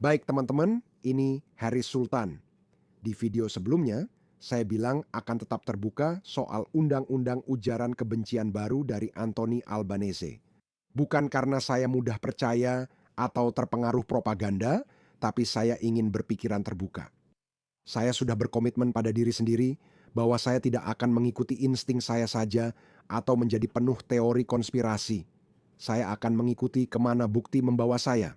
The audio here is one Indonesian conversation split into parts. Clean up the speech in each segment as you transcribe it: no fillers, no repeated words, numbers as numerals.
Baik teman-teman, ini Haris Sultan. Di video sebelumnya, saya bilang akan tetap terbuka soal undang-undang ujaran kebencian baru dari Anthony Albanese. Bukan karena saya mudah percaya atau terpengaruh propaganda, tapi saya ingin berpikiran terbuka. Saya sudah berkomitmen pada diri sendiri bahwa saya tidak akan mengikuti insting saya saja atau menjadi penuh teori konspirasi. Saya akan mengikuti kemana bukti membawa saya.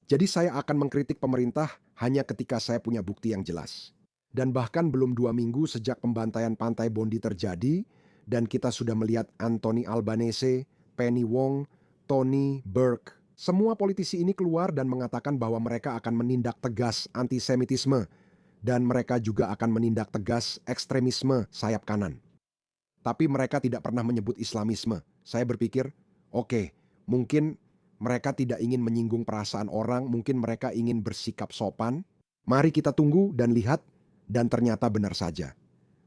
Jadi saya akan mengkritik pemerintah hanya ketika saya punya bukti yang jelas. Dan bahkan belum 2 minggu sejak pembantaian Pantai Bondi terjadi, dan kita sudah melihat Anthony Albanese, Penny Wong, Tony Burke. Semua politisi ini keluar dan mengatakan bahwa mereka akan menindak tegas antisemitisme, dan mereka juga akan menindak tegas ekstremisme sayap kanan. Tapi mereka tidak pernah menyebut Islamisme. Saya berpikir, oke, mungkin mereka tidak ingin menyinggung perasaan orang, mungkin mereka ingin bersikap sopan. Mari kita tunggu dan lihat, dan ternyata benar saja.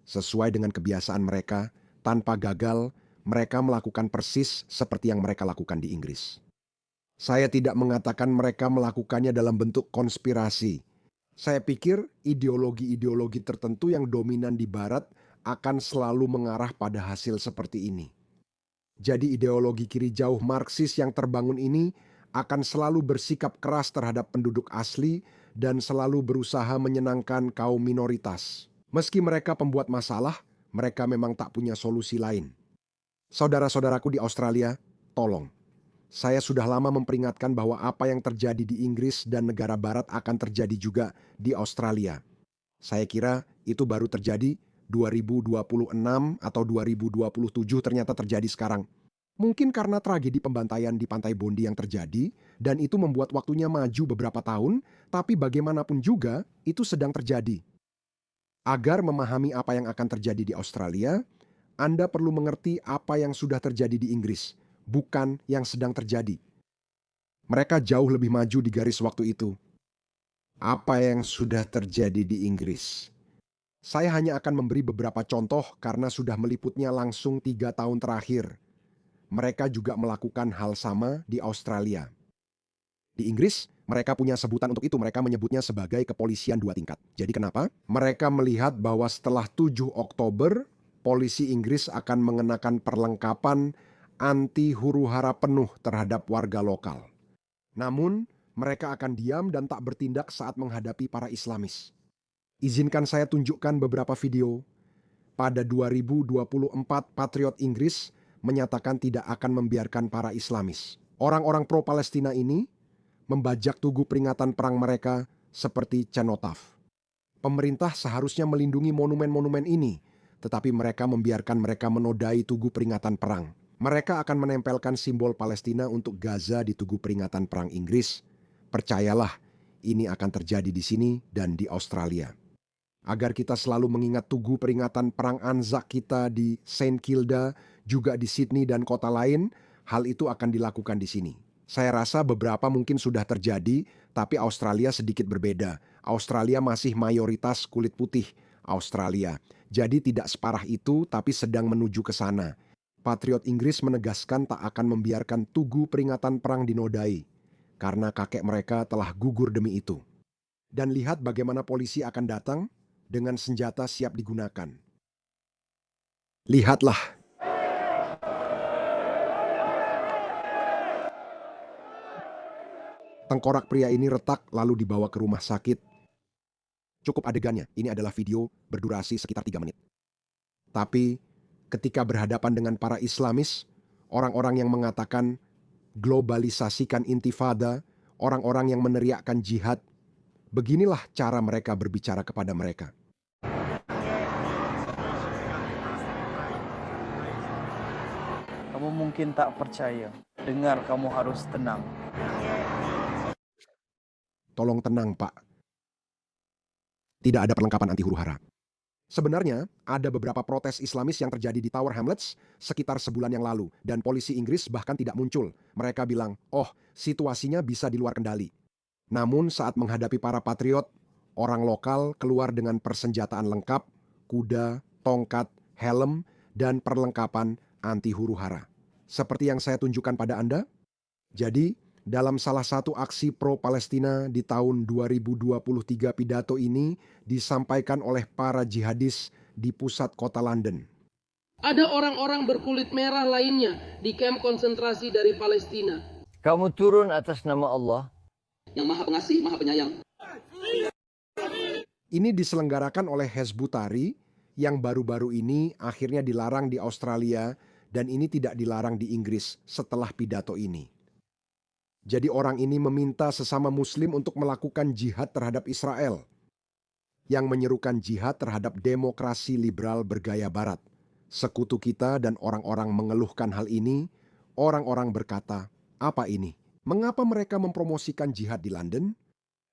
Sesuai dengan kebiasaan mereka, tanpa gagal, mereka melakukan persis seperti yang mereka lakukan di Inggris. Saya tidak mengatakan mereka melakukannya dalam bentuk konspirasi. Saya pikir ideologi-ideologi tertentu yang dominan di Barat akan selalu mengarah pada hasil seperti ini. Jadi ideologi kiri jauh Marxis yang terbangun ini akan selalu bersikap keras terhadap penduduk asli dan selalu berusaha menyenangkan kaum minoritas. Meski mereka pembuat masalah, mereka memang tak punya solusi lain. Saudara-saudaraku di Australia, tolong. Saya sudah lama memperingatkan bahwa apa yang terjadi di Inggris dan negara barat akan terjadi juga di Australia. Saya kira itu baru terjadi 2026 atau 2027 ternyata terjadi sekarang. Mungkin karena tragedi pembantaian di Pantai Bondi yang terjadi, dan itu membuat waktunya maju beberapa tahun, tapi bagaimanapun juga itu sedang terjadi. Agar memahami apa yang akan terjadi di Australia, Anda perlu mengerti apa yang sudah terjadi di Inggris, bukan yang sedang terjadi. Mereka jauh lebih maju di garis waktu itu. Apa yang sudah terjadi di Inggris? Saya hanya akan memberi beberapa contoh karena sudah meliputnya langsung 3 tahun terakhir. Mereka juga melakukan hal sama di Australia. Di Inggris, mereka punya sebutan untuk itu. Mereka menyebutnya sebagai kepolisian 2 tingkat. Jadi kenapa? Mereka melihat bahwa setelah 7 Oktober, polisi Inggris akan mengenakan perlengkapan anti huru-hara penuh terhadap warga lokal. Namun, mereka akan diam dan tak bertindak saat menghadapi para Islamis. Izinkan saya tunjukkan beberapa video. Pada 2024, Patriot Inggris menyatakan tidak akan membiarkan para Islamis. Orang-orang pro-Palestina ini membajak tugu peringatan perang mereka seperti cenotaf. Pemerintah seharusnya melindungi monumen-monumen ini, tetapi mereka membiarkan mereka menodai tugu peringatan perang. Mereka akan menempelkan simbol Palestina untuk Gaza di tugu peringatan perang Inggris. Percayalah, ini akan terjadi di sini dan di Australia. Agar kita selalu mengingat tugu peringatan perang Anzac kita di St. Kilda, juga di Sydney dan kota lain, hal itu akan dilakukan di sini. Saya rasa beberapa mungkin sudah terjadi, tapi Australia sedikit berbeda. Australia masih mayoritas kulit putih Australia. Jadi tidak separah itu, tapi sedang menuju ke sana. Patriot Inggris menegaskan tak akan membiarkan tugu peringatan perang dinodai, karena kakek mereka telah gugur demi itu. Dan lihat bagaimana polisi akan datang dengan senjata siap digunakan. Lihatlah, tengkorak pria ini retak lalu dibawa ke rumah sakit. Cukup adegannya, ini adalah video berdurasi sekitar 3 menit. Tapi ketika berhadapan dengan para Islamis, orang-orang yang mengatakan globalisasikan intifada, orang-orang yang meneriakkan jihad, beginilah cara mereka berbicara kepada mereka. Kamu mungkin tak percaya. Dengar, kamu harus tenang. Tolong tenang, Pak. Tidak ada perlengkapan anti huru-hara. Sebenarnya, ada beberapa protes Islamis yang terjadi di Tower Hamlets sekitar sebulan yang lalu, dan polisi Inggris bahkan tidak muncul. Mereka bilang, oh, situasinya bisa di luar kendali. Namun saat menghadapi para patriot, orang lokal keluar dengan persenjataan lengkap, kuda, tongkat, helm, dan perlengkapan anti huru-hara. Seperti yang saya tunjukkan pada Anda. Jadi, Dalam salah satu aksi pro-Palestina di tahun 2023, pidato ini disampaikan oleh para jihadis di pusat kota London. Ada orang-orang berkulit merah lainnya di kamp konsentrasi dari Palestina. Kamu turun atas nama Allah yang Maha Pengasih, Maha Penyayang. Ini diselenggarakan oleh Hezbut Tahrir yang baru-baru ini akhirnya dilarang di Australia dan ini tidak dilarang di Inggris setelah pidato ini. Jadi orang ini meminta sesama muslim untuk melakukan jihad terhadap Israel yang menyerukan jihad terhadap demokrasi liberal bergaya barat. Sekutu kita dan orang-orang mengeluhkan hal ini, orang-orang berkata, apa ini? Mengapa mereka mempromosikan jihad di London?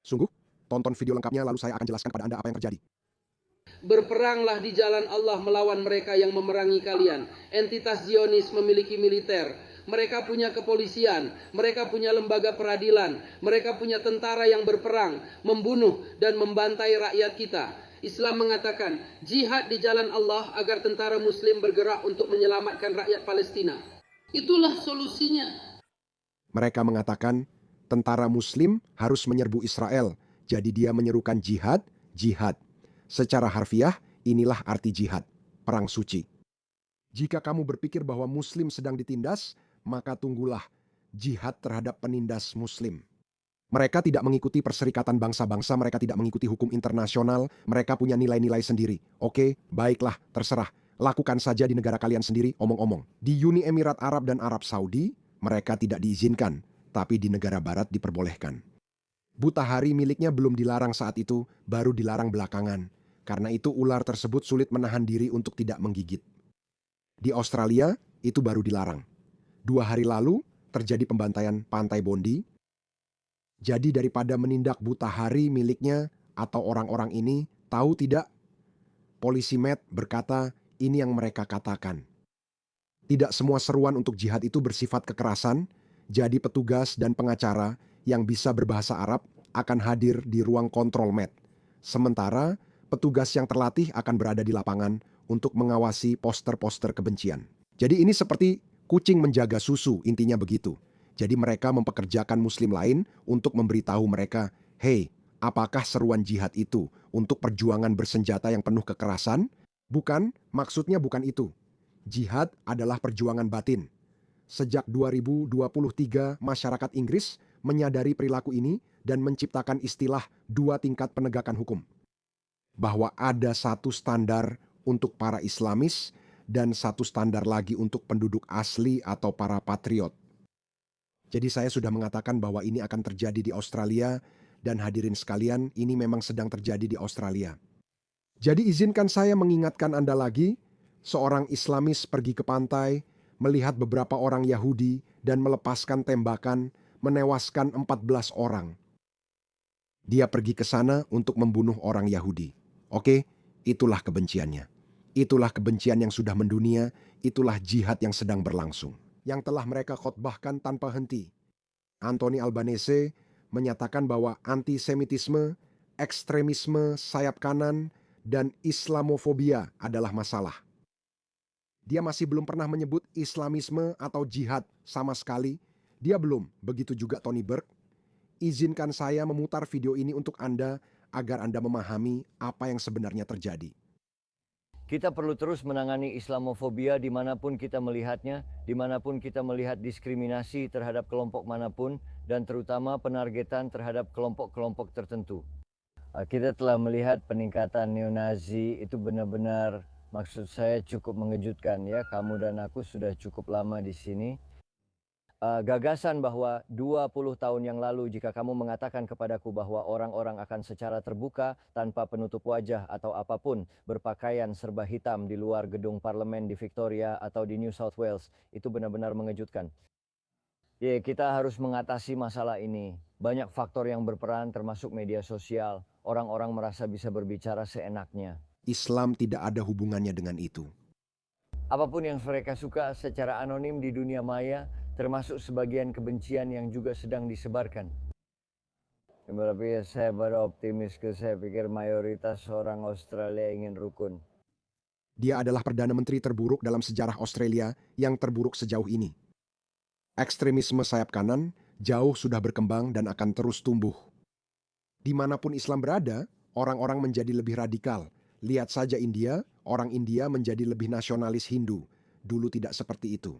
Sungguh, tonton video lengkapnya lalu saya akan jelaskan pada Anda apa yang terjadi. Berperanglah di jalan Allah melawan mereka yang memerangi kalian. Entitas Zionis memiliki militer. Mereka punya kepolisian, mereka punya lembaga peradilan, mereka punya tentara yang berperang, membunuh dan membantai rakyat kita. Islam mengatakan jihad di jalan Allah agar tentara muslim bergerak untuk menyelamatkan rakyat Palestina. Itulah solusinya. Mereka mengatakan tentara muslim harus menyerbu Israel, jadi dia menyerukan jihad, jihad. Secara harfiah, inilah arti jihad, perang suci. Jika kamu berpikir bahwa muslim sedang ditindas, maka tunggulah jihad terhadap penindas muslim. Mereka tidak mengikuti perserikatan bangsa-bangsa, mereka tidak mengikuti hukum internasional, mereka punya nilai-nilai sendiri. Oke, baiklah, terserah. Lakukan saja di negara kalian sendiri, omong-omong. Di Uni Emirat Arab dan Arab Saudi, mereka tidak diizinkan, tapi di negara barat diperbolehkan. Buta hari miliknya belum dilarang saat itu, baru dilarang belakangan. Karena itu ular tersebut sulit menahan diri untuk tidak menggigit. Di Australia, itu baru dilarang. 2 hari lalu, terjadi pembantaian Pantai Bondi. Jadi daripada menindak buta hari miliknya atau orang-orang ini, tahu tidak? Polisi Met berkata, ini yang mereka katakan. Tidak semua seruan untuk jihad itu bersifat kekerasan, jadi petugas dan pengacara yang bisa berbahasa Arab akan hadir di ruang kontrol Met. Sementara, petugas yang terlatih akan berada di lapangan untuk mengawasi poster-poster kebencian. Jadi ini seperti kucing menjaga susu, intinya begitu. Jadi mereka mempekerjakan muslim lain untuk memberitahu mereka, hey, apakah seruan jihad itu untuk perjuangan bersenjata yang penuh kekerasan? Bukan, maksudnya bukan itu. Jihad adalah perjuangan batin. Sejak 2023, masyarakat Inggris menyadari perilaku ini dan menciptakan istilah 2 tingkat penegakan hukum. Bahwa ada satu standar untuk para Islamis dan satu standar lagi untuk penduduk asli atau para patriot. Jadi saya sudah mengatakan bahwa ini akan terjadi di Australia dan hadirin sekalian, ini memang sedang terjadi di Australia. Jadi izinkan saya mengingatkan Anda lagi, seorang Islamis pergi ke pantai, melihat beberapa orang Yahudi dan melepaskan tembakan, menewaskan 14 orang. Dia pergi ke sana untuk membunuh orang Yahudi. Oke, itulah kebenciannya. Itulah kebencian yang sudah mendunia, itulah jihad yang sedang berlangsung. Yang telah mereka khotbahkan tanpa henti. Anthony Albanese menyatakan bahwa antisemitisme, ekstremisme sayap kanan, dan Islamofobia adalah masalah. Dia masih belum pernah menyebut Islamisme atau jihad sama sekali. Dia belum, begitu juga Tony Burke. Izinkan saya memutar video ini untuk Anda agar Anda memahami apa yang sebenarnya terjadi. Kita perlu terus menangani Islamofobia dimanapun kita melihatnya, dimanapun kita melihat diskriminasi terhadap kelompok manapun, dan terutama penargetan terhadap kelompok-kelompok tertentu. Kita telah melihat peningkatan neonazi itu benar-benar, maksud saya cukup mengejutkan ya. Kamu dan aku sudah cukup lama di sini. Gagasan bahwa 20 tahun yang lalu jika kamu mengatakan kepadaku bahwa orang-orang akan secara terbuka tanpa penutup wajah atau apapun berpakaian serba hitam di luar gedung parlemen di Victoria atau di New South Wales, itu benar-benar mengejutkan. Ya, kita harus mengatasi masalah ini. Banyak faktor yang berperan termasuk media sosial. Orang-orang merasa bisa berbicara seenaknya. Islam tidak ada hubungannya dengan itu. Apapun yang mereka suka secara anonim di dunia maya, termasuk sebagian kebencian yang juga sedang disebarkan. Tapi saya baru optimis, saya pikir mayoritas orang Australia ingin rukun. Dia adalah Perdana Menteri terburuk dalam sejarah Australia yang terburuk sejauh ini. Ekstremisme sayap kanan jauh sudah berkembang dan akan terus tumbuh. Dimanapun Islam berada, orang-orang menjadi lebih radikal. Lihat saja India, orang India menjadi lebih nasionalis Hindu. Dulu tidak seperti itu.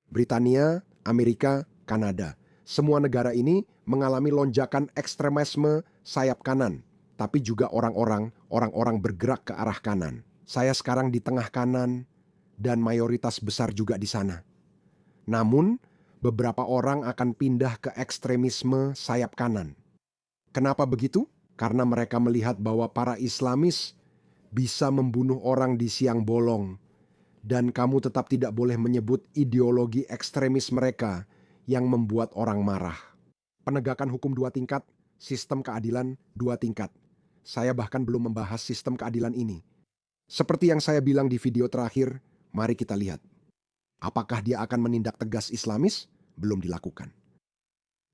Britania, Amerika, Kanada. Semua negara ini mengalami lonjakan ekstremisme sayap kanan, tapi juga orang-orang bergerak ke arah kanan. Saya sekarang di tengah kanan dan mayoritas besar juga di sana. Namun, beberapa orang akan pindah ke ekstremisme sayap kanan. Kenapa begitu? Karena mereka melihat bahwa para Islamis bisa membunuh orang di siang bolong, dan kamu tetap tidak boleh menyebut ideologi ekstremis mereka yang membuat orang marah. Penegakan hukum 2 tingkat, sistem keadilan 2 tingkat. Saya bahkan belum membahas sistem keadilan ini. Seperti yang saya bilang di video terakhir, mari kita lihat. Apakah dia akan menindak tegas Islamis? Belum dilakukan.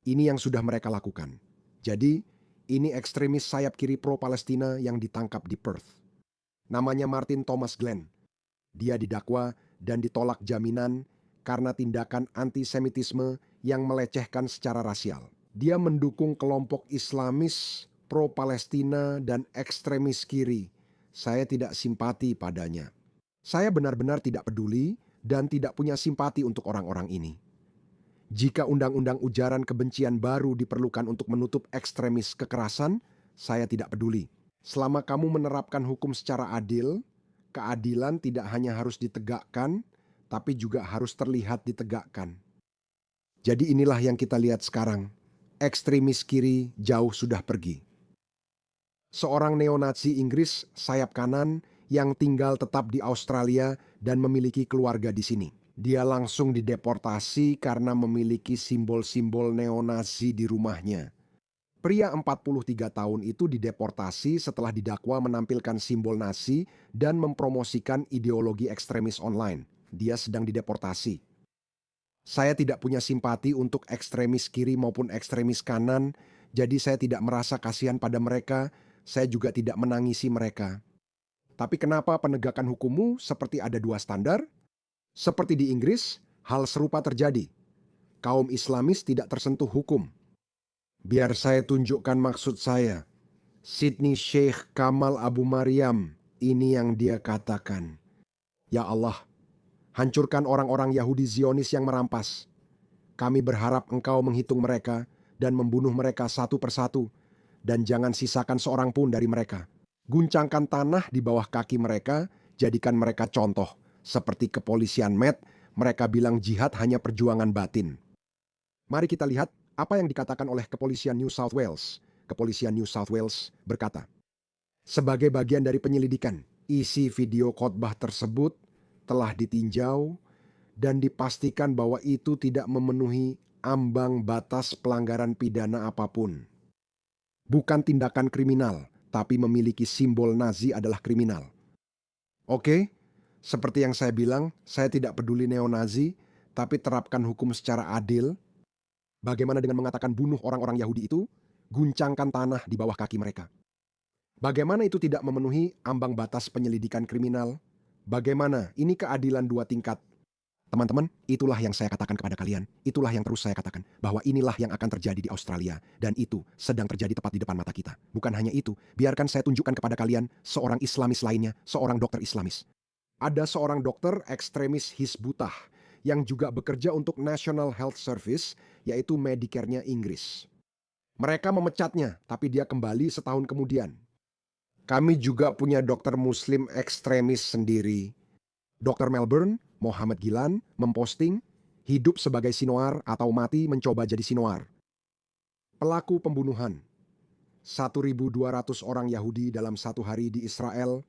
Ini yang sudah mereka lakukan. Jadi, ini ekstremis sayap kiri pro-Palestina yang ditangkap di Perth. Namanya Martin Thomas Glenn. Dia didakwa dan ditolak jaminan karena tindakan antisemitisme yang melecehkan secara rasial. Dia mendukung kelompok Islamis, pro-Palestina, dan ekstremis kiri. Saya tidak simpati padanya. Saya benar-benar tidak peduli dan tidak punya simpati untuk orang-orang ini. Jika undang-undang ujaran kebencian baru diperlukan untuk menutup ekstremis kekerasan, saya tidak peduli. Selama kamu menerapkan hukum secara adil, keadilan tidak hanya harus ditegakkan, tapi juga harus terlihat ditegakkan. Jadi inilah yang kita lihat sekarang. Ekstremis kiri jauh sudah pergi. Seorang neonazi Inggris sayap kanan yang tinggal tetap di Australia dan memiliki keluarga di sini. Dia langsung dideportasi karena memiliki simbol-simbol neonazi di rumahnya. Pria 43 tahun itu dideportasi setelah didakwa menampilkan simbol Nazi dan mempromosikan ideologi ekstremis online. Dia sedang dideportasi. Saya tidak punya simpati untuk ekstremis kiri maupun ekstremis kanan, jadi saya tidak merasa kasihan pada mereka, saya juga tidak menangisi mereka. Tapi kenapa penegakan hukummu seperti ada 2 standar? Seperti di Inggris, hal serupa terjadi. Kaum Islamis tidak tersentuh hukum. Biar saya tunjukkan maksud saya. Sydney Sheikh Kamal Abu Maryam, ini yang dia katakan. Ya Allah, hancurkan orang-orang Yahudi Zionis yang merampas. Kami berharap Engkau menghitung mereka dan membunuh mereka satu persatu, dan jangan sisakan seorang pun dari mereka. Guncangkan tanah di bawah kaki mereka, jadikan mereka contoh. Seperti kepolisian Met, mereka bilang jihad hanya perjuangan batin. Mari kita lihat apa yang dikatakan oleh kepolisian New South Wales. Kepolisian New South Wales berkata, sebagai bagian dari penyelidikan, isi video khotbah tersebut telah ditinjau dan dipastikan bahwa itu tidak memenuhi ambang batas pelanggaran pidana apapun. Bukan tindakan kriminal, tapi memiliki simbol Nazi adalah kriminal. Oke? Seperti yang saya bilang, saya tidak peduli neonazi, tapi terapkan hukum secara adil. Bagaimana dengan mengatakan bunuh orang-orang Yahudi itu? Guncangkan tanah di bawah kaki mereka. Bagaimana itu tidak memenuhi ambang batas penyelidikan kriminal? Bagaimana? Ini keadilan 2 tingkat. Teman-teman, itulah yang saya katakan kepada kalian. Itulah yang terus saya katakan. Bahwa inilah yang akan terjadi di Australia. Dan itu sedang terjadi tepat di depan mata kita. Bukan hanya itu, biarkan saya tunjukkan kepada kalian seorang Islamis lainnya, seorang dokter Islamis. Ada seorang dokter ekstremis Hizbutah yang juga bekerja untuk National Health Service, yaitu Medicare-nya Inggris. Mereka memecatnya, tapi dia kembali setahun kemudian. Kami juga punya dokter muslim ekstremis sendiri. Dr. Melbourne, Muhammad Gilan, memposting, hidup sebagai Sinoar atau mati mencoba jadi Sinoar. Pelaku pembunuhan. 1.200 orang Yahudi dalam 1 hari di Israel,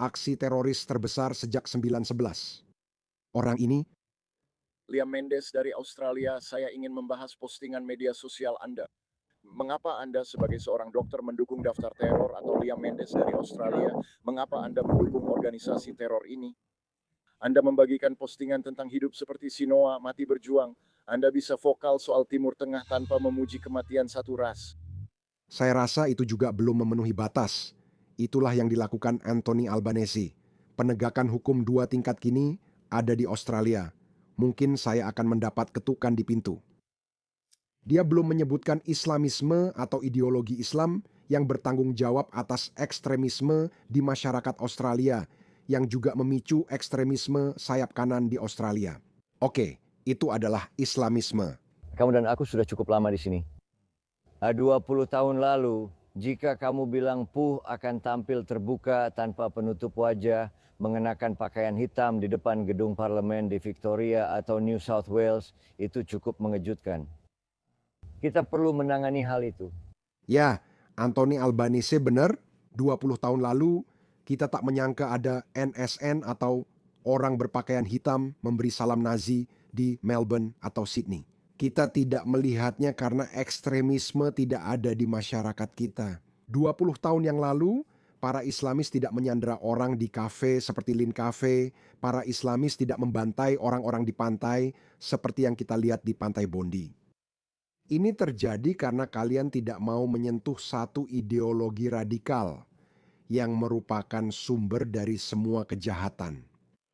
aksi teroris terbesar sejak 9/11. Orang ini, Liam Mendes dari Australia, saya ingin membahas postingan media sosial Anda. Mengapa Anda sebagai seorang dokter mendukung daftar teror atau Liam Mendes dari Australia? Mengapa Anda mendukung organisasi teror ini? Anda membagikan postingan tentang hidup seperti Sinoa, mati berjuang. Anda bisa vokal soal Timur Tengah tanpa memuji kematian satu ras. saya rasa itu juga belum memenuhi batas. Itulah yang dilakukan Anthony Albanese. Penegakan hukum 2 tingkat kini ada di Australia. Mungkin saya akan mendapat ketukan di pintu. Dia belum menyebutkan Islamisme atau ideologi Islam yang bertanggung jawab atas ekstremisme di masyarakat Australia yang juga memicu ekstremisme sayap kanan di Australia. Oke, itu adalah Islamisme. Kamu dan aku sudah cukup lama di sini. 20 tahun lalu, jika kamu bilang Puh akan tampil terbuka tanpa penutup wajah, mengenakan pakaian hitam di depan gedung parlemen di Victoria atau New South Wales, itu cukup mengejutkan. Kita perlu menangani hal itu. Ya, Anthony Albanese benar, 20 tahun lalu kita tak menyangka ada NSN atau orang berpakaian hitam memberi salam Nazi di Melbourne atau Sydney. Kita tidak melihatnya karena ekstremisme tidak ada di masyarakat kita. 20 tahun yang lalu, para Islamis tidak menyandera orang di kafe seperti Lin Cafe. Para Islamis tidak membantai orang-orang di pantai seperti yang kita lihat di Pantai Bondi. Ini terjadi karena kalian tidak mau menyentuh satu ideologi radikal yang merupakan sumber dari semua kejahatan.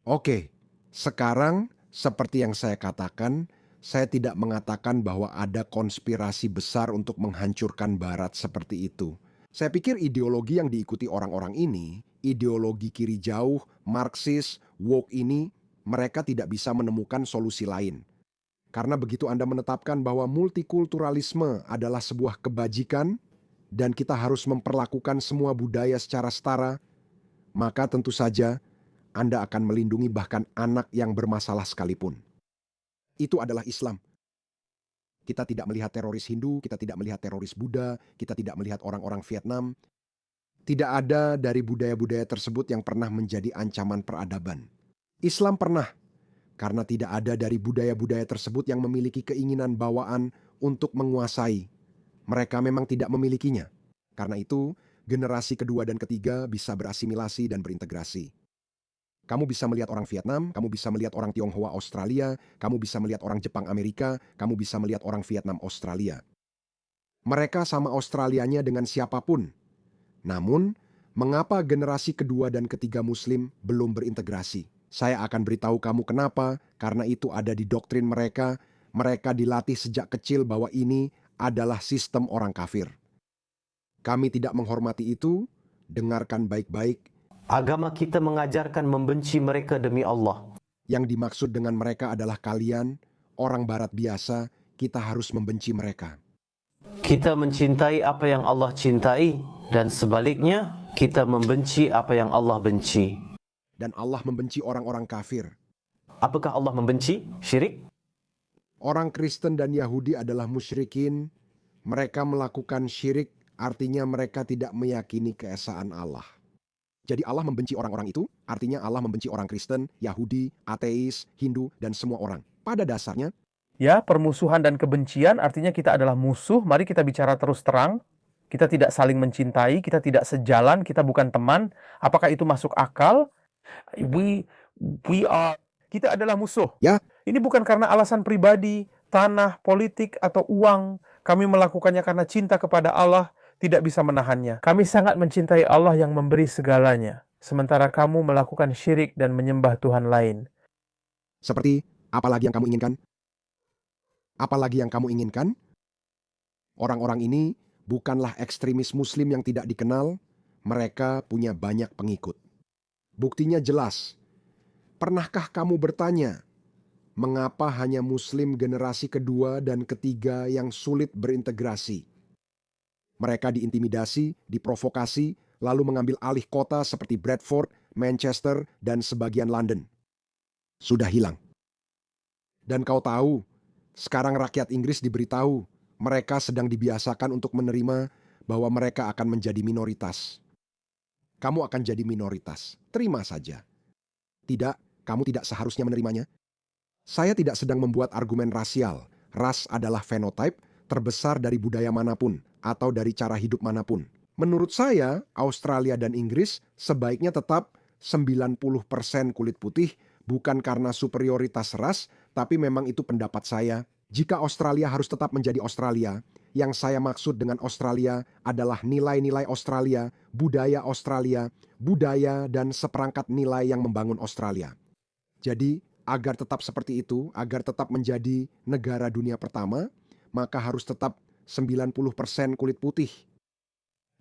Oke, sekarang seperti yang saya katakan, saya tidak mengatakan bahwa ada konspirasi besar untuk menghancurkan Barat seperti itu. Saya pikir ideologi yang diikuti orang-orang ini, ideologi kiri jauh, Marxis, woke ini, mereka tidak bisa menemukan solusi lain. Karena begitu Anda menetapkan bahwa multikulturalisme adalah sebuah kebajikan dan kita harus memperlakukan semua budaya secara setara, maka tentu saja Anda akan melindungi bahkan anak yang bermasalah sekalipun. Itu adalah Islam. Kita tidak melihat teroris Hindu, kita tidak melihat teroris Buddha, kita tidak melihat orang-orang Vietnam. Tidak ada dari budaya-budaya tersebut yang pernah menjadi ancaman peradaban. Islam pernah. Karena tidak ada dari budaya-budaya tersebut yang memiliki keinginan bawaan untuk menguasai. Mereka memang tidak memilikinya. Karena itu, generasi kedua dan ketiga bisa berasimilasi dan berintegrasi. Kamu bisa melihat orang Vietnam, kamu bisa melihat orang Tionghoa Australia, kamu bisa melihat orang Jepang Amerika, kamu bisa melihat orang Vietnam Australia. Mereka sama Australianya dengan siapapun. Namun, mengapa generasi kedua dan ketiga Muslim belum berintegrasi? Saya akan beritahu kamu kenapa, karena itu ada di doktrin mereka. Mereka dilatih sejak kecil bahwa ini adalah sistem orang kafir. Kami tidak menghormati itu, dengarkan baik-baik. Agama kita mengajarkan membenci mereka demi Allah. Yang dimaksud dengan mereka adalah kalian, orang Barat biasa, kita harus membenci mereka. Kita mencintai apa yang Allah cintai, dan sebaliknya, kita membenci apa yang Allah benci. Dan Allah membenci orang-orang kafir. Apakah Allah membenci syirik? Orang Kristen dan Yahudi adalah musyrikin. Mereka melakukan syirik, artinya mereka tidak meyakini keesaan Allah. Jadi Allah membenci orang-orang itu, artinya Allah membenci orang Kristen, Yahudi, ateis, Hindu, dan semua orang. Pada dasarnya, Ya, permusuhan dan kebencian artinya kita adalah musuh. Mari kita bicara terus terang. Kita tidak saling mencintai, kita tidak sejalan, kita bukan teman. Apakah itu masuk akal? Kita adalah musuh. Ya. Ini bukan karena alasan pribadi, tanah, politik, atau uang. Kami melakukannya karena cinta kepada Allah, tidak bisa menahannya. Kami sangat mencintai Allah yang memberi segalanya. Sementara kamu melakukan syirik dan menyembah Tuhan lain. seperti apalagi yang kamu inginkan? Apalagi yang kamu inginkan? Orang-orang ini bukanlah ekstremis Muslim yang tidak dikenal. Mereka punya banyak pengikut. Buktinya jelas. Pernahkah kamu bertanya, mengapa hanya Muslim generasi kedua dan ketiga yang sulit berintegrasi? Mereka diintimidasi, diprovokasi, lalu mengambil alih kota seperti Bradford, Manchester, dan sebagian London. Sudah hilang. Dan kau tahu, sekarang rakyat Inggris diberitahu, mereka sedang dibiasakan untuk menerima bahwa mereka akan menjadi minoritas. Kamu akan jadi minoritas. Terima saja. Tidak, kamu tidak seharusnya menerimanya. Saya tidak sedang membuat argumen rasial. Ras adalah fenotipe terbesar dari budaya manapun atau dari cara hidup manapun. Menurut saya, Australia dan Inggris sebaiknya tetap 90% kulit putih, bukan karena superioritas ras, tapi memang itu pendapat saya. Jika Australia harus tetap menjadi Australia, yang saya maksud dengan Australia adalah nilai-nilai Australia, budaya dan seperangkat nilai yang membangun Australia. Jadi, agar tetap seperti itu, agar tetap menjadi negara dunia pertama, maka harus tetap 90% kulit putih.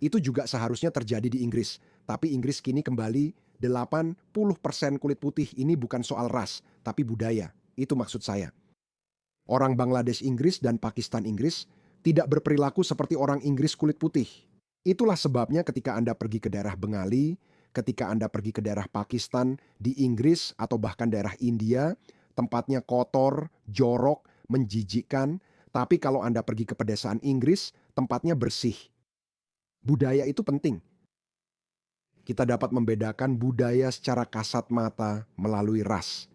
Itu juga seharusnya terjadi di Inggris. Tapi Inggris kini kembali 80% kulit putih. Ini bukan soal ras, tapi budaya. Itu maksud saya. Orang Bangladesh Inggris dan Pakistan Inggris tidak berperilaku seperti orang Inggris kulit putih. Itulah sebabnya ketika Anda pergi ke daerah Bengali, ketika Anda pergi ke daerah Pakistan, di Inggris atau bahkan daerah India, tempatnya kotor, jorok, menjijikkan. Tapi kalau Anda pergi ke pedesaan Inggris, tempatnya bersih. Budaya itu penting. Kita dapat membedakan budaya secara kasat mata melalui ras.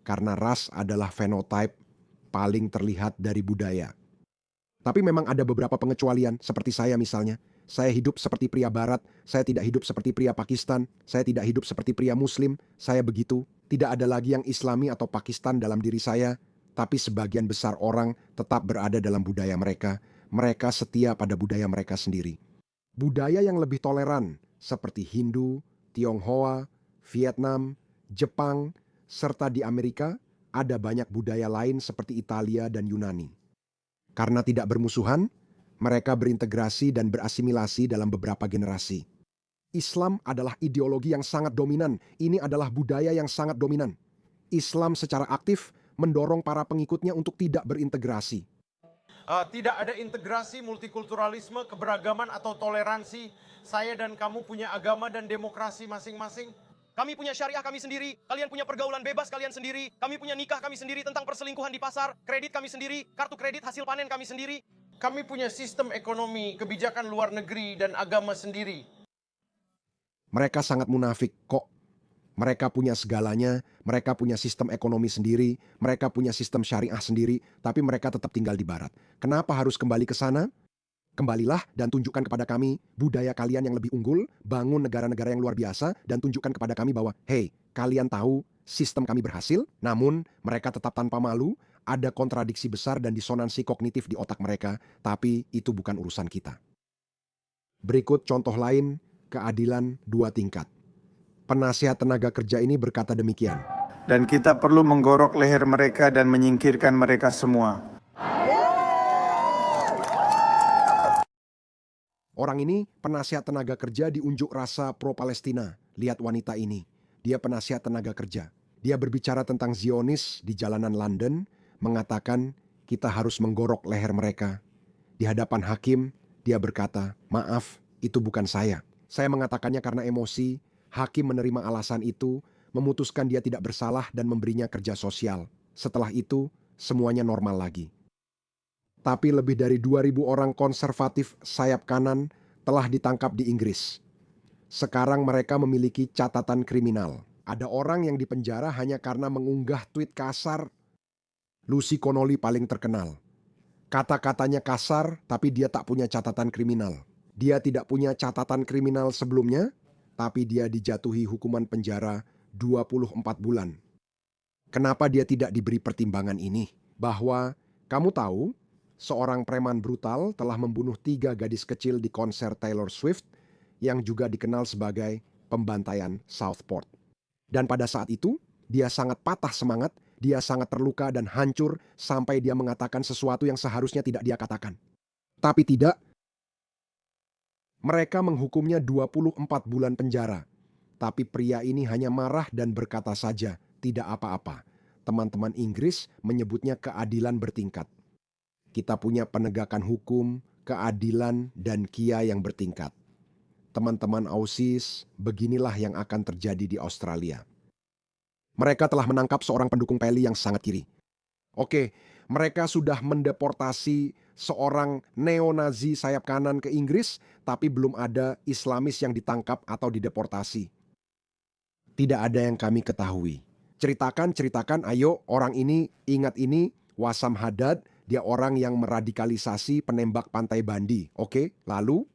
Karena ras adalah fenotipe paling terlihat dari budaya. Tapi memang ada beberapa pengecualian, seperti saya misalnya. Saya hidup seperti pria barat, saya tidak hidup seperti pria Pakistan, saya tidak hidup seperti pria Muslim, saya begitu. Tidak ada lagi yang Islami atau Pakistan dalam diri saya, tapi sebagian besar orang tetap berada dalam budaya mereka. Mereka setia pada budaya mereka sendiri. Budaya yang lebih toleran, seperti Hindu, Tionghoa, Vietnam, Jepang, serta di Amerika, ada banyak budaya lain seperti Italia dan Yunani. Karena tidak bermusuhan, mereka berintegrasi dan berasimilasi dalam beberapa generasi. Islam adalah ideologi yang sangat dominan. Ini adalah budaya yang sangat dominan. Islam secara aktif mendorong para pengikutnya untuk tidak berintegrasi. Tidak ada integrasi, multikulturalisme, keberagaman atau toleransi. Saya dan kamu punya agama dan demokrasi masing-masing. Kami punya syariah kami sendiri, kalian punya pergaulan bebas kalian sendiri, kami punya nikah kami sendiri, tentang perselingkuhan di pasar, kredit kami sendiri, kartu kredit hasil panen kami sendiri. Kami punya sistem ekonomi, kebijakan luar negeri, dan agama sendiri. Mereka sangat munafik kok. Mereka punya segalanya, mereka punya sistem ekonomi sendiri, mereka punya sistem syariah sendiri, tapi mereka tetap tinggal di barat. Kenapa harus kembali ke sana? Kembalilah dan tunjukkan kepada kami budaya kalian yang lebih unggul, bangun negara-negara yang luar biasa, dan tunjukkan kepada kami bahwa, hey, kalian tahu sistem kami berhasil, namun mereka tetap tanpa malu, ada kontradiksi besar dan disonansi kognitif di otak mereka, tapi itu bukan urusan kita. Berikut contoh lain, keadilan 2 tingkat. Penasihat tenaga kerja ini berkata demikian. Dan kita perlu menggorok leher mereka dan menyingkirkan mereka semua. Orang ini penasihat tenaga kerja di unjuk rasa pro-Palestina. Lihat wanita ini. Dia penasihat tenaga kerja. Dia berbicara tentang Zionis di jalanan London, mengatakan kita harus menggorok leher mereka. Di hadapan hakim, dia berkata, maaf, itu bukan saya. Saya mengatakannya karena emosi. Hakim menerima alasan itu, memutuskan dia tidak bersalah dan memberinya kerja sosial. Setelah itu, semuanya normal lagi. Tapi lebih dari 2.000 orang konservatif sayap kanan telah ditangkap di Inggris. Sekarang mereka memiliki catatan kriminal. Ada orang yang dipenjara hanya karena mengunggah tweet kasar. Lucy Connolly paling terkenal. Kata-katanya kasar, tapi dia tak punya catatan kriminal. Dia tidak punya catatan kriminal sebelumnya, tapi dia dijatuhi hukuman penjara 24 bulan. Kenapa dia tidak diberi pertimbangan ini? Bahwa, kamu tahu, seorang preman brutal telah membunuh 3 gadis kecil di konser Taylor Swift yang juga dikenal sebagai pembantaian Southport. Dan pada saat itu, dia sangat patah semangat, dia sangat terluka dan hancur sampai dia mengatakan sesuatu yang seharusnya tidak dia katakan. Tapi tidak, mereka menghukumnya 24 bulan penjara. Tapi pria ini hanya marah dan berkata saja, tidak apa-apa. Teman-teman Inggris menyebutnya keadilan bertingkat. Kita punya penegakan hukum, keadilan, dan kia yang bertingkat. Teman-teman Aussies, beginilah yang akan terjadi di Australia. Mereka telah menangkap seorang pendukung Pelly yang sangat kiri. Oke, mereka sudah mendeportasi seorang neo-Nazi sayap kanan ke Inggris, tapi belum ada Islamis yang ditangkap atau dideportasi. Tidak ada yang kami ketahui. Ceritakan, ayo orang ini, ingat ini, Wasam Haddad, dia orang yang meradikalisasi penembak pantai Bandi. Oke, lalu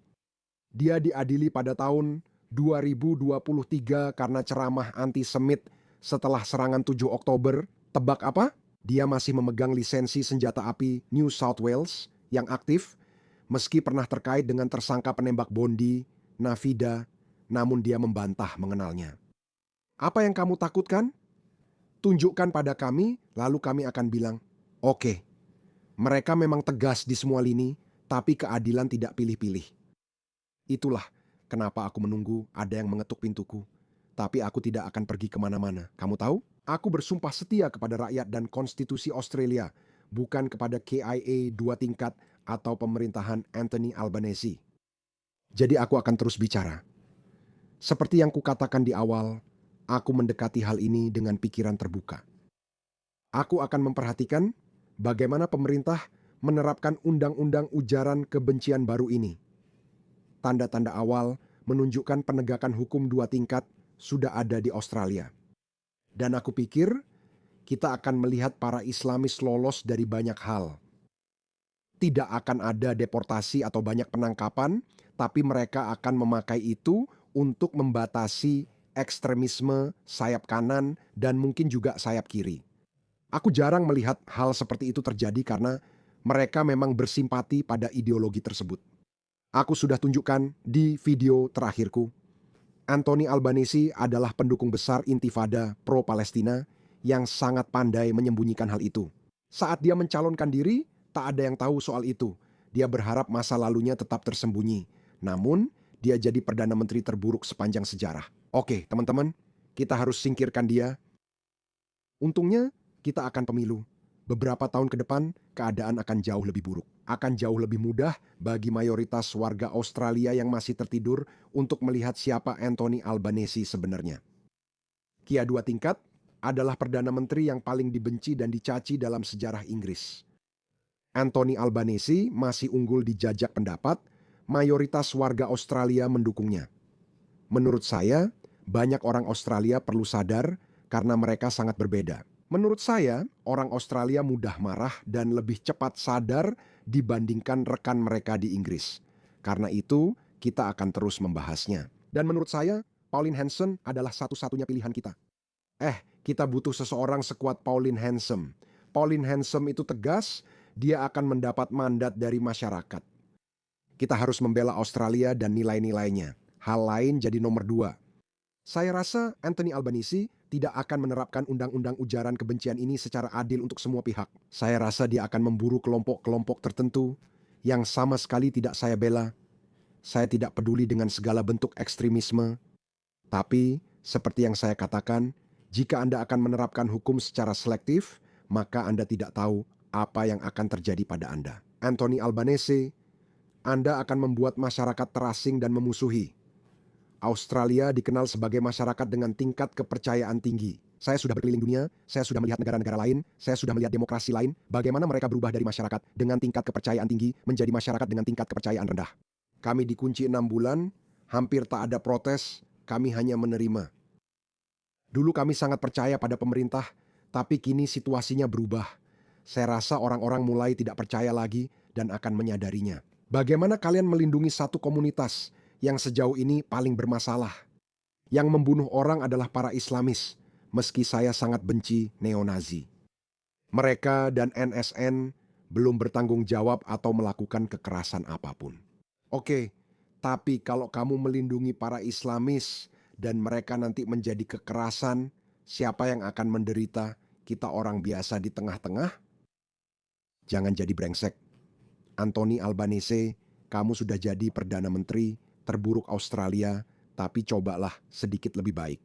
dia diadili pada tahun 2023 karena ceramah antisemit setelah serangan 7 Oktober. Tebak apa? Dia masih memegang lisensi senjata api New South Wales yang aktif, meski pernah terkait dengan tersangka penembak Bondi, Navida, namun dia membantah mengenalnya. Apa yang kamu takutkan? Tunjukkan pada kami, lalu kami akan bilang, oke. Mereka memang tegas di semua lini, tapi keadilan tidak pilih-pilih. Itulah kenapa aku menunggu ada yang mengetuk pintuku. Tapi aku tidak akan pergi kemana-mana. Kamu tahu? Aku bersumpah setia kepada rakyat dan konstitusi Australia, bukan kepada KIA 2 tingkat atau pemerintahan Anthony Albanese. Jadi aku akan terus bicara. Seperti yang kukatakan di awal, aku mendekati hal ini dengan pikiran terbuka. Aku akan memperhatikan bagaimana pemerintah menerapkan undang-undang ujaran kebencian baru ini. Tanda-tanda awal menunjukkan penegakan hukum 2 tingkat sudah ada di Australia. Dan aku pikir kita akan melihat para Islamis lolos dari banyak hal. Tidak akan ada deportasi atau banyak penangkapan, tapi mereka akan memakai itu untuk membatasi ekstremisme sayap kanan dan mungkin juga sayap kiri. Aku jarang melihat hal seperti itu terjadi karena mereka memang bersimpati pada ideologi tersebut. Aku sudah tunjukkan di video terakhirku. Anthony Albanese adalah pendukung besar intifada pro-Palestina yang sangat pandai menyembunyikan hal itu. Saat dia mencalonkan diri, tak ada yang tahu soal itu. Dia berharap masa lalunya tetap tersembunyi. Namun, dia jadi Perdana Menteri terburuk sepanjang sejarah. Oke, teman-teman, kita harus singkirkan dia. Untungnya, kita akan pemilu. Beberapa tahun ke depan, keadaan akan jauh lebih buruk. Akan jauh lebih mudah bagi mayoritas warga Australia yang masih tertidur untuk melihat siapa Anthony Albanese sebenarnya. Kia 2 tingkat adalah Perdana Menteri yang paling dibenci dan dicaci dalam sejarah Inggris. Anthony Albanese masih unggul di jajak pendapat, mayoritas warga Australia mendukungnya. Menurut saya, banyak orang Australia perlu sadar karena mereka sangat berbeda. Menurut saya, orang Australia mudah marah dan lebih cepat sadar dibandingkan rekan mereka di Inggris. Karena itu, kita akan terus membahasnya. Dan menurut saya, Pauline Hanson adalah satu-satunya pilihan kita. Kita butuh seseorang sekuat Pauline Hanson. Pauline Hanson itu tegas, dia akan mendapat mandat dari masyarakat. Kita harus membela Australia dan nilai-nilainya. Hal lain jadi nomor 2. Saya rasa Anthony Albanese tidak akan menerapkan undang-undang ujaran kebencian ini secara adil untuk semua pihak. Saya rasa dia akan memburu kelompok-kelompok tertentu yang sama sekali tidak saya bela. Saya tidak peduli dengan segala bentuk ekstremisme. Tapi, seperti yang saya katakan, jika Anda akan menerapkan hukum secara selektif, maka Anda tidak tahu apa yang akan terjadi pada Anda. Anthony Albanese, Anda akan membuat masyarakat terasing dan memusuhi. Australia dikenal sebagai masyarakat dengan tingkat kepercayaan tinggi. Saya sudah berkeliling dunia, saya sudah melihat negara-negara lain, saya sudah melihat demokrasi lain, bagaimana mereka berubah dari masyarakat dengan tingkat kepercayaan tinggi menjadi masyarakat dengan tingkat kepercayaan rendah. Kami dikunci 6 bulan, hampir tak ada protes, kami hanya menerima. Dulu kami sangat percaya pada pemerintah, tapi kini situasinya berubah. Saya rasa orang-orang mulai tidak percaya lagi dan akan menyadarinya. Bagaimana kalian melindungi satu komunitas yang sejauh ini paling bermasalah? Yang membunuh orang adalah para Islamis, meski saya sangat benci neo-Nazi. Mereka dan NSN belum bertanggung jawab atau melakukan kekerasan apapun. Oke, tapi kalau kamu melindungi para Islamis dan mereka nanti menjadi kekerasan, siapa yang akan menderita? Kita orang biasa di tengah-tengah? Jangan jadi brengsek. Anthony Albanese, kamu sudah jadi Perdana Menteri terburuk Australia, tapi cobalah sedikit lebih baik.